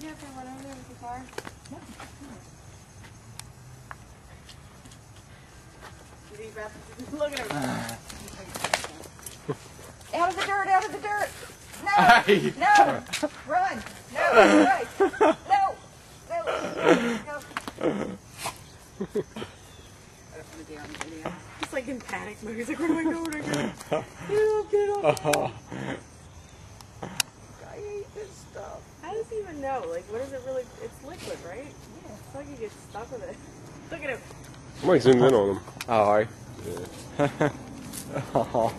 you have to run over there with the car? No. Look at him. Out of the dirt, out of the dirt. No, no, run. No, right. No, no, He's like in panic mode. He's like, what do I do? What do I do? Get off. I hate this stuff. How does he even know? Like, what is it really? It's liquid, right? Yeah. It's like he gets stuck with it. Look at him. Somebody zoomed in on him. Oh, alright. Yeah. Oh.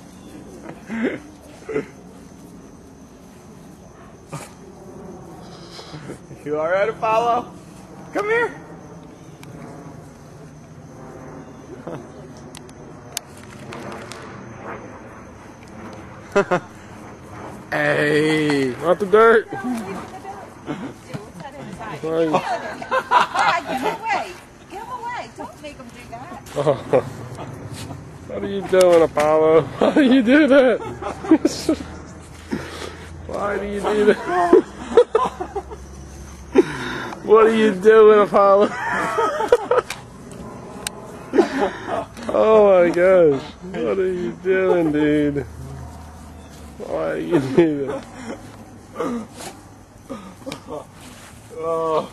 You alright, Apollo? Come here. Hey, not the dirt. Give him away. Give him away. Don't make him do that. Oh. What are you doing, Apollo? Why do you do that? Why do you do that? What are you doing, Apollo? Oh my gosh. What are you doing, dude? Why do you do that? Oh.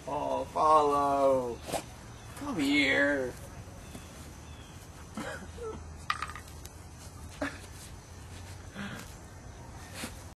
Oh, Apollo. Come here.